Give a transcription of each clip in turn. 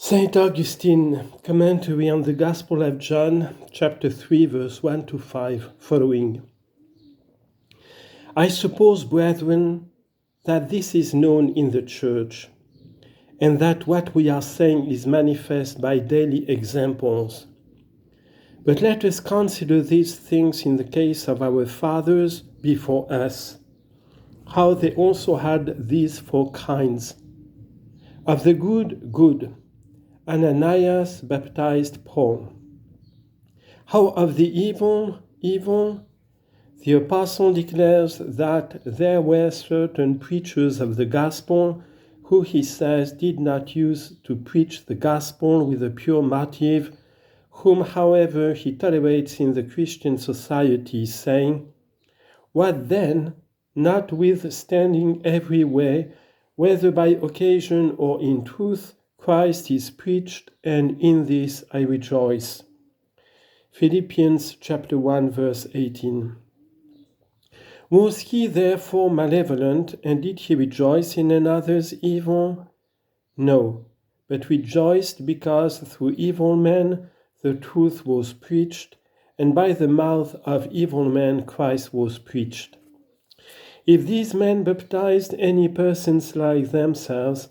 Saint Augustine, commentary on the Gospel of John, chapter 3, verse 1 to 5, following. I suppose, brethren, that this is known in the Church, and that what we are saying is manifest by daily examples. But let us consider these things in the case of our fathers before us, how they also had these four kinds. Of the good, Ananias baptized Paul. How of the evil? The apostle declares that there were certain preachers of the gospel who, he says, did not use to preach the gospel with a pure motive, whom, however, he tolerates in the Christian society, saying, "What then, notwithstanding every way, whether by occasion or in truth, Christ is preached, and in this I rejoice." Philippians chapter 1, verse 18. Was he therefore malevolent, and did he rejoice in another's evil? No, but rejoiced because through evil men the truth was preached, and by the mouth of evil men Christ was preached. If these men baptized any persons like themselves,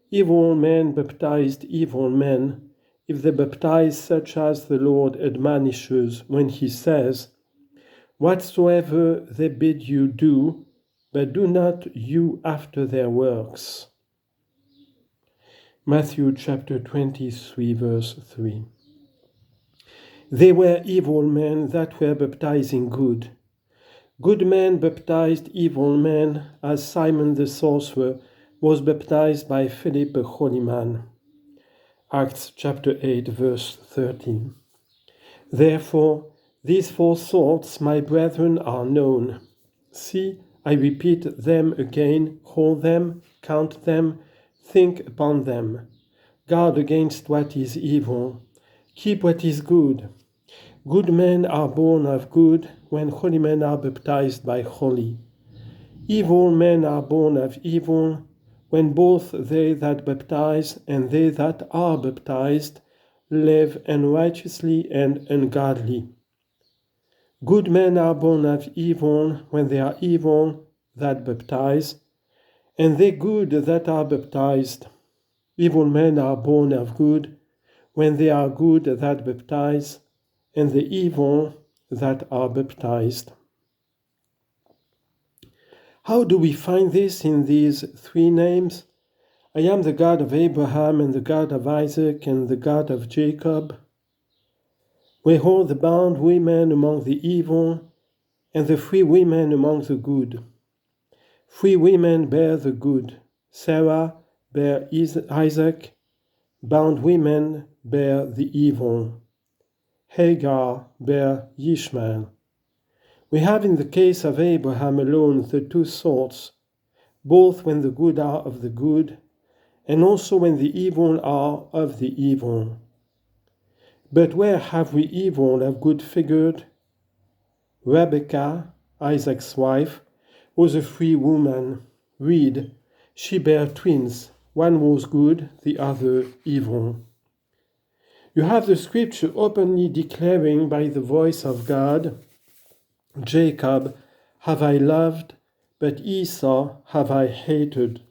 evil men baptized evil men, if they baptized such as the Lord admonishes when he says, "Whatsoever they bid you do, but do not you after their works." Matthew chapter 23, verse 3. They were evil men that were baptizing good. Good men baptized evil men, as Simon the sorcerer was baptized by Philip, a holy man. Acts chapter 8, verse 13. Therefore, these four sorts, my brethren, are known. See, I repeat them again, hold them, count them, think upon them. Guard against what is evil. Keep what is good. Good men are born of good, when holy men are baptized by holy. Evil men are born of evil, when both they that baptize and they that are baptized live unrighteously and ungodly. Good men are born of evil, when they are evil that baptize, and they good that are baptized. Evil men are born of good, when they are good that baptize, and the evil that are baptized. How do we find this in these three names? I am the God of Abraham, and the God of Isaac, and the God of Jacob. We hold the bound women among the evil, and the free women among the good. Free women bear the good. Sarah bare Isaac. Bound women bear the evil. Hagar bare Ishmael. We have in the case of Abraham alone the two sorts, both when the good are of the good, and also when the evil are of the evil. But where have we evil of good figured? Rebekah, Isaac's wife, was a free woman. Read, she bare twins. One was good, the other evil. You have the scripture openly declaring by the voice of God, "Jacob have I loved, but Esau have I hated."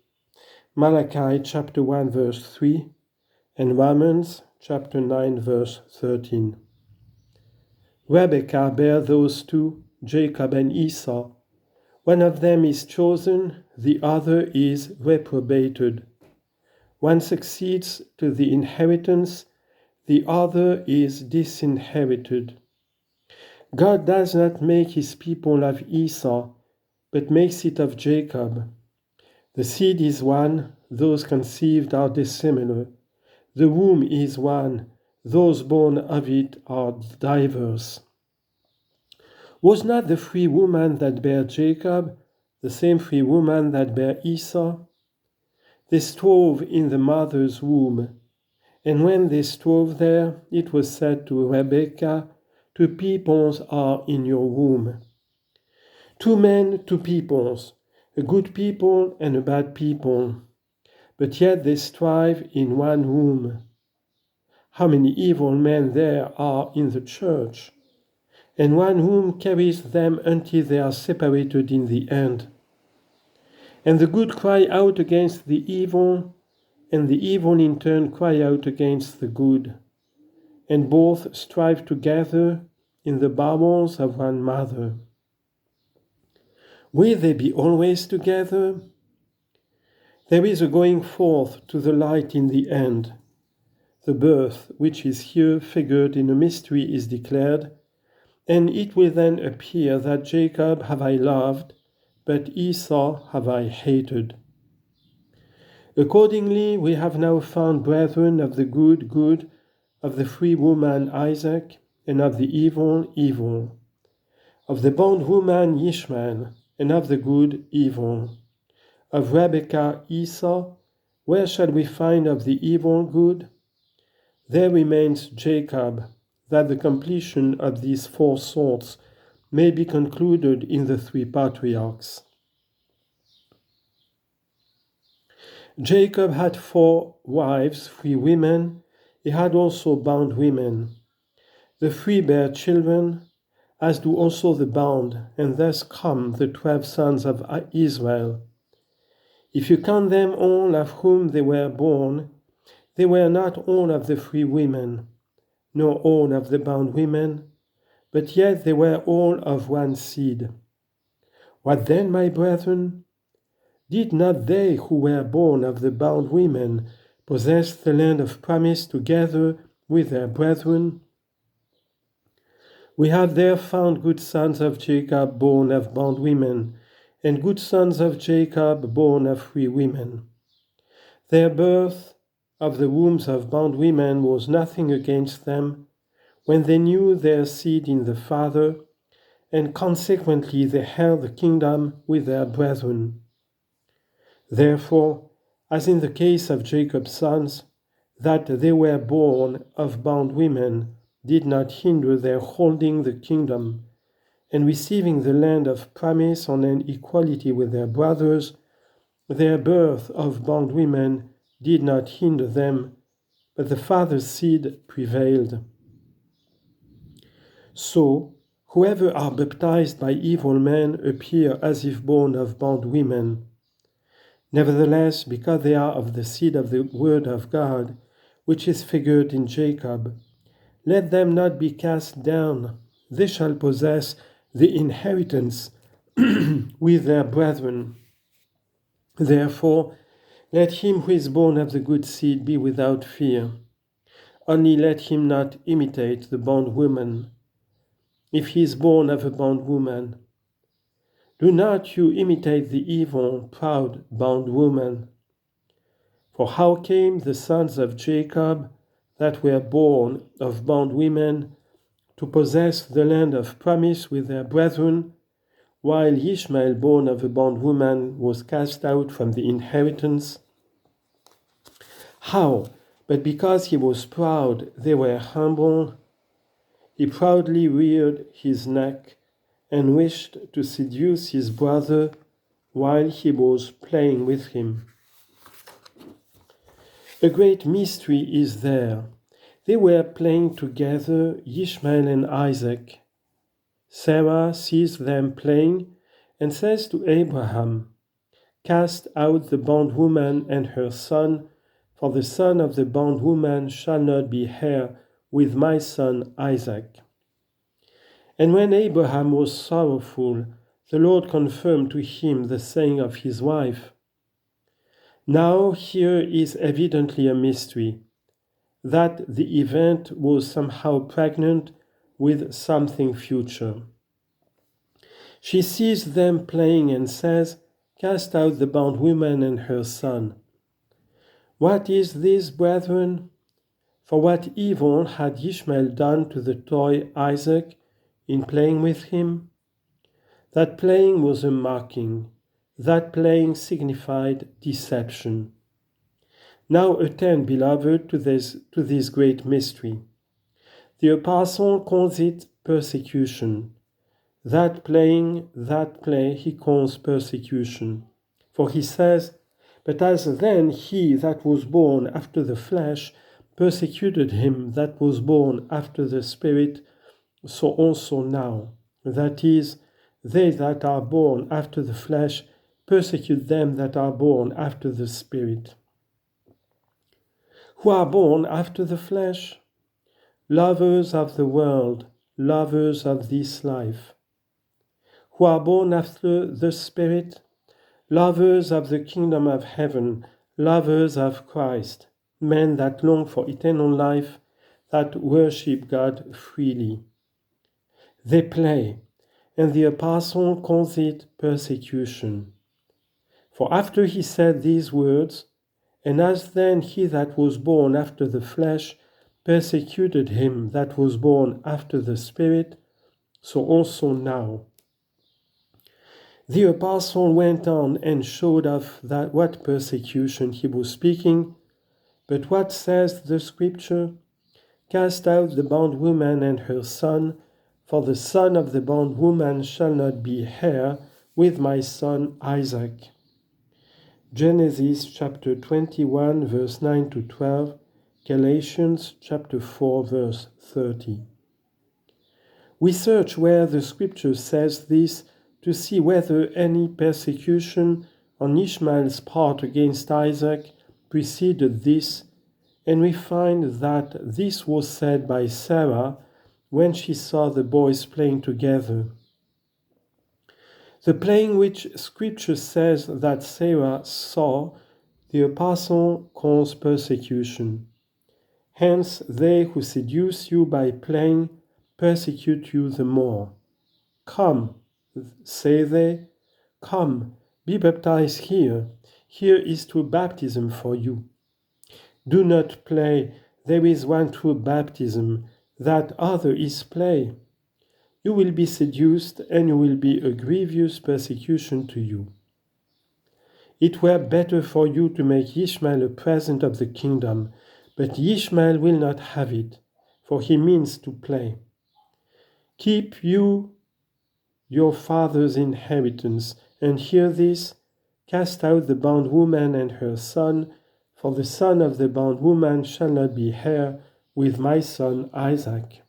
Malachi chapter 1 verse 3 and Romans chapter 9 verse 13. Rebekah bare those two, Jacob and Esau. One of them is chosen, the other is reprobated. One succeeds to the inheritance, the other is disinherited. God does not make his people of Esau, but makes it of Jacob. The seed is one, those conceived are dissimilar. The womb is one, those born of it are diverse. Was not the free woman that bare Jacob the same free woman that bare Esau? They strove in the mother's womb, and when they strove there, it was said to Rebekah, "Two peoples are in your womb." Two men, two peoples, a good people and a bad people, but yet they strive in one womb. how many evil men there are in the church, and one whom carries them until they are separated in the end. And the good cry out against the evil, and the evil in turn cry out against the good, and both strive together in the bowels of one mother. Will they be always together? There is a going forth to the light in the end. The birth, which is here figured in a mystery, is declared, and it will then appear that Jacob have I loved, but Esau have I hated. Accordingly, we have now found brethren of the good, of the free woman Isaac, and of the evil, of the bondwoman Ishmael, and of the good evil, of Rebekah Esau. Where shall we find of the evil good? There remains Jacob, that the completion of these four sorts may be concluded in the three patriarchs. Jacob had 4 wives, 3 women. He had also bound women. The 3 bear children, as do also the bound, and thus come the 12 sons of Israel. If you count them all of whom they were born, they were not all of the 3 women, nor all of the bound women, but yet they were all of one seed. What then, my brethren? Did not they who were born of the bound women possess the land of promise together with their brethren? We have there found good sons of Jacob born of bound women, and good sons of Jacob born of free women. Their birth of the wombs of bound women was nothing against them, when they knew their seed in the Father, and consequently they held the kingdom with their brethren. Therefore, as in the case of Jacob's sons, that they were born of bound women did not hinder their holding the kingdom, and receiving the land of promise on an equality with their brothers. Their birth of bound women did not hinder them, but the father's seed prevailed. So, whoever are baptized by evil men appear as if born of bound women. Nevertheless, because they are of the seed of the word of God, which is figured in Jacob, let them not be cast down. They shall possess the inheritance with their brethren. Therefore, let him who is born of the good seed be without fear. Only let him not imitate the bondwoman, if he is born of a bondwoman. Do not you imitate the evil, proud bondwoman. For how came the sons of Jacob that were born of bondwomen to possess the land of promise with their brethren, while Ishmael, born of a bondwoman, was cast out from the inheritance? How? But because he was proud, they were humble. He proudly reared his neck and wished to seduce his brother while he was playing with him. A great mystery is there. They were playing together, Ishmael and Isaac. Sarah sees them playing and says to Abraham, "Cast out the bondwoman and her son, for the son of the bondwoman shall not be heir with my son Isaac." And when Abraham was sorrowful, the Lord confirmed to him the saying of his wife. Now here is evidently a mystery, that the event was somehow pregnant with something future. She sees them playing and says, "Cast out the bondwoman and her son." What is this, brethren? For what evil had Ishmael done to the toy Isaac in playing with him? That playing was a mocking. That playing signified deception. Now attend, beloved, to this great mystery. The apostle calls it persecution. That play he calls persecution. For he says, "But as then he that was born after the flesh persecuted him that was born after the Spirit, so also now. That is, they that are born after the flesh persecute them that are born after the Spirit. Who are born after the flesh? Lovers of the world, lovers of this life. Who are born after the Spirit? Lovers of the kingdom of heaven, lovers of Christ, men that long for eternal life, that worship God freely. They play, and the apostle calls it persecution. For after he said these words, and as then he that was born after the flesh persecuted him that was born after the Spirit, so also now. The apostle went on and showed of that what persecution he was speaking, but what says the scripture? Cast out the bondwoman and her son, for the son of the bondwoman shall not be heir with my son Isaac. Genesis chapter 21 verse 9 to 12, Galatians chapter 4 verse 30. We search where the scripture says this to see whether any persecution on Ishmael's part against Isaac preceded this, and we find that this was said by Sarah when she saw the boys playing together. The playing which Scripture says that Sarah saw, the apostle calls persecution. Hence, they who seduce you by playing persecute you the more. Come, say they, come, be baptized here. Here is true baptism for you. Do not play, there is one true baptism, that other is play. You will be seduced, and it will be a grievous persecution to you. It were better for you to make Ishmael a present of the kingdom, but Ishmael will not have it, for he means to play. Keep you your father's inheritance, and hear this, cast out the bondwoman and her son, for the son of the bondwoman shall not be heir with my son Isaac.